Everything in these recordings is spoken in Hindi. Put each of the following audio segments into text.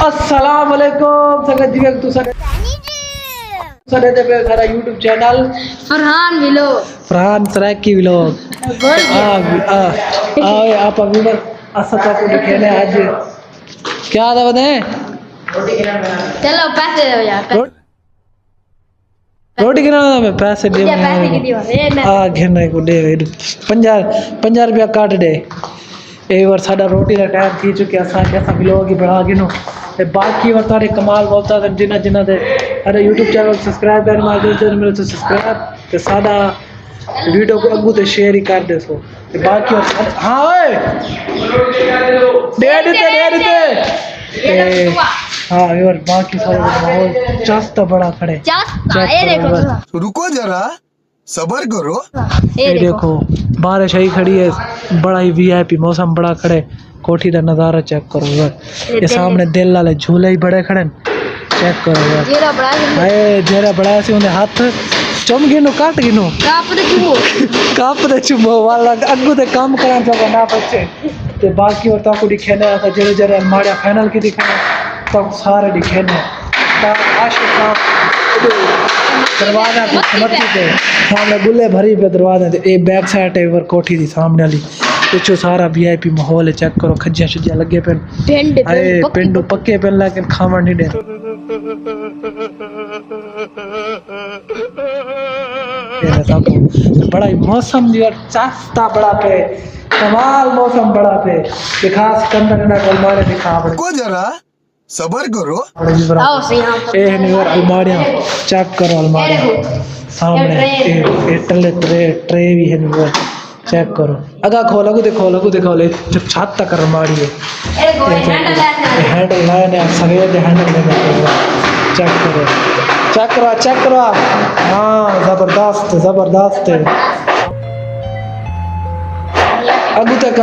अस्सलाम वालेकुम संगत जी तू सने पे सारा YouTube चैनल फरहान सराकी व्लॉग आप व्यूअर असता को दिखाने आज क्या था बने चलो पैसे दो यार रोटी गिराना में पैसे दे आ घेने को दे 50 रुपया काट दे एक बार साडा रोटी का टाइम थी चुके असा कैसा व्लॉग ही बना गिनो ते बाकी और तारे कमाल बोलता था जिन्ना जिन्ना दे अरे YouTube चैनल सब्सक्राइब कर मार दे मेरे तो सब्सक्राइब ते साडा वीडियो को अगू ते शेयर ही कर दे सो ते बाकी और हां ओए दे हाँ यार बाकी सारे माहौल चास्ता बड़ा खड़े ये देखो रुको जरा सबर करो ये देखो बारिश आई खड़ी है बड़ा ही वीआईपी मौसम बड़ा खड़े कोठी का नज़ारा चेक करो यार ये सामने दिल वाले झूले ही बड़े खड़े चेक करो यार जेरा बड़ा से उन्हें हाथ चम गिनो काट गिनो काप दे चुमो वाला अगू ते काम करा जगह ना बच्चे ते बाकी और ताको दिखेने आता जरे जरे माड़िया फाइनल की दिखाने तो सारे दिखेने ता आशिका दरवाजा पे समझती थे सामने गुल्ले भरी पे दरवाजा ते ए बैक साइड है वर कोठी दी सामने वाली पिछो सारा वीआईपी माहौल है चेक करो खज्जियां शज्जियां लगे पे अरे पिंडो पक्के पे लेकिन खावन नहीं दे बड़ा ही मौसम जो चास्ता बड़ा पे कमाल मौसम बड़ा पे दिखा सिकंदर ना कल मारे दिखा रुको जरा सबर करो ए निवर अलमारियां चेक करो अलमारियां सामने ए टले ट्रे भी है निवर चेक करो अगा खोलो देखो ले छत तक अलमारी है हैंडल लाए ने सफेद हैंडल में चेक करो हाँ जबरदस्त अगू तक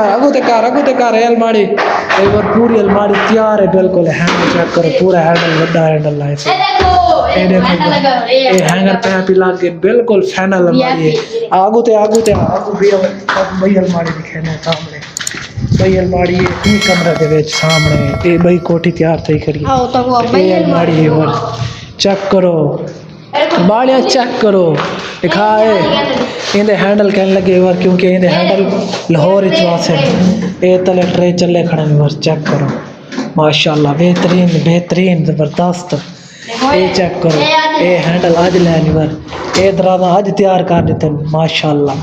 है अलमारी एक बार पूरी अलमारी तैयार है बिल्कुल हैंडल चेक करो पूरा हैंडल बड़ा हैंडल लाए ये देखो ये हैंगर पे भी लाके बिल्कुल फाइनल अलमारी है आगू भी भाई अलमारी दिखेने सामने भाई अलमारी है कमरे के विच सामने ये भाई कोठी तैयार थई खड़ी ये अलमारी है वर चेक करो अलमारियां चेक करो दिखाए इन्हें हैंडल कहने लगे वर क्योंकि इन्हें हैंडल लाहौर इचवास है ये तले ट्रे चले खड़े वर चेक करो माशाल्लाह बेहतरीन जबरदस्त ये चेक करो ये हैंडल आज लैनी वर ये दराजा आज तैयार कर देते माशाल्लाह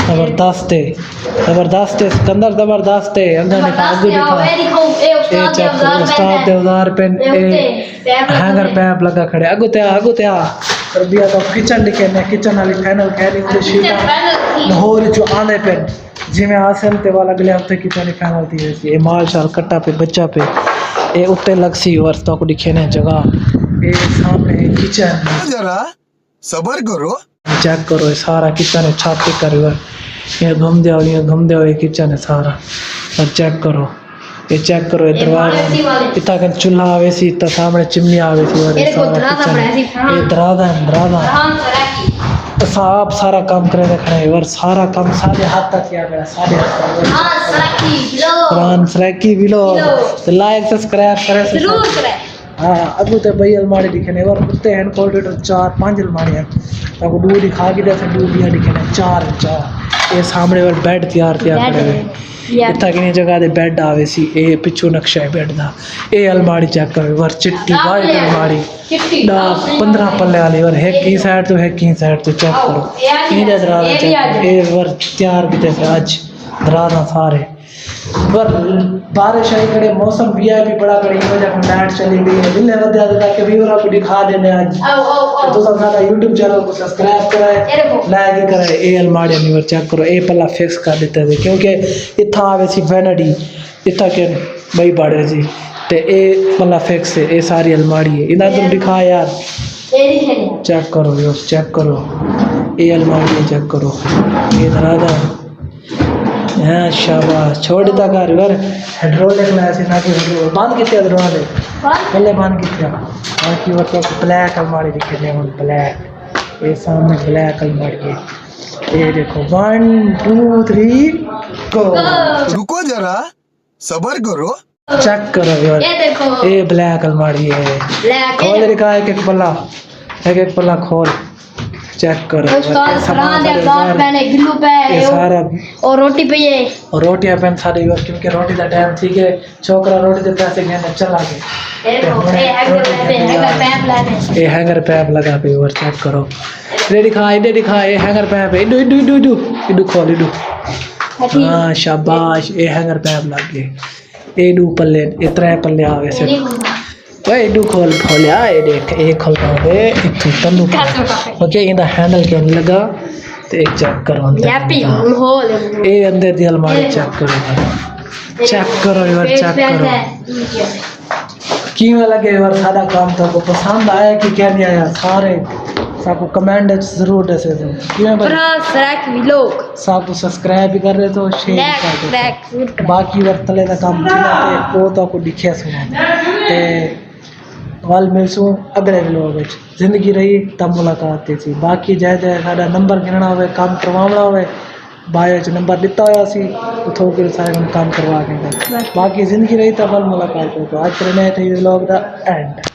जबरदस्त है सिकंदर जबरदस्त है अंदर दिखा ये चेक करो उस्ताद देवदार पे हैंगर पैप लगा खड़े आगू ते और बिया तो किचन दिखे किचन वाली फाइनल कहनी उधर शीटा लाहौर जो आने पे जिमें आसन ते वाला अगले हफ्ते किचन फाइनल थी वैसी ये माल शाल कट्टा पे बच्चा पे ये उत्ते लगसी और तो को दिखे ने जगह ये सामने किचन जरा सबर करो चेक करो ये सारा किचन है छत कर ये घूम दे ये किचन है सारा और चेक करो ये दरवाजा इतना कर चूल्हा आवे सी इतना सामने चिमनी आवे सी और ये सारा किचन ये दराजा आप सारा काम करे खड़े हैं और सारा काम सारे हाथ तक किया गया सारे हाथ सराकी व्लॉग तो लाइक सब्सक्राइब करे जरूर करे हाँ अगू तो भाई अलमारी दिखे और कुत्ते हैं कोल्ड 4-5 अलमारी हैं तो दूध दिखा के जैसे दूध दिखे 4 ये सामने वाले बेड तैयार करे इतना कि जगह दे बेड आवे सी ए पिछू नक्शा है बेड दा ए अलमारी चेक करो वर चिट्टी वाइट अलमारी 15 पल्ले वाली और है की साइड तो चेक करो ये दराजा चेक ए वर तैयार किते से आज दराजा सारे पर बारिश आई खड़े मौसम वीआईपी बड़ा खड़ी वजह से लाइट चली गई है बिल्ले वध्या ताकि व्यूअर आपको दिखा देने आज तो सारा YouTube चैनल को सब्सक्राइब कराए लाइक कराए ए अलमारी निवर चेक करो ए पल्ला फिक्स कर देते थे क्योंकि इतना आवे सी वैनिटी इतना के भाई बाड़े जी ते ए पल्ला फिक्स है ए सारी अलमारी है इधर तुम दिखा यार चेक करो ए अलमारी चेक करो ये दराजा हाँ शाबाश छोड़ देता कर वर हाइड्रोलिक में ऐसे ना कि बंद कितने दरवाजे पहले बंद कितने बाकी वो तो ब्लैक अलमारी दिखे थे ब्लैक ये सामने ब्लैक अलमारी है ये देखो 1 2 3 गो रुको जरा सबर करो। चेक करो यार, ये देखो ये ब्लैक अलमारी है। ब्लैक खोल दिखा एक एक पल्ला खोल, चेक करो। उस्ताद फरहान ने अब्बास पहने गिल्लू पे ये सारा और रोटी पे ये और रोटियां पैन सारी यार, क्योंकि रोटी का टाइम ठीक है, छोकरा रोटी दे पैसे घेने चला गए। ये हैंगर पैप लगा पे और चेक करो। ये दिखा ये हैंगर पैप है। इडू खोल इडू। हाँ शाबाश, ये हैंगर पैप लग गए। इडू पल्ले ये 3 पल्ले आ गए। ओए इडू खोल खोलिया, ये देख एक खोल पाओगे इतु तंदू ओके। इंदा हैंडल क्यों नहीं लगा तो एक चेक करो अंदर। ये अंदर दी अलमारी चेक करो यार, चेक करो यार, चेक करो किवें लगे यार। सारा काम तो को पसंद आया कि क्या नहीं आया, सारे सबको कमेंट जरूर दसे दो किवें सबको सब्सक्राइब भी कर रहे तो शेयर भी कर दो। बाकी वर तले का काम ते वो तो को दिखे सुना ते वाल मिलसूं अगले व्लॉग विच। जिंदगी रही तब मुलाकात थी। बाकी जाए साडा नंबर गिनना होवे, काम करवाना होवे, बायो च नंबर दिता होया सी उठो के सारे काम करवा के। बाकी जिंदगी रही तब मुलाकात हो। आज करने थे व्लॉग दा एंड।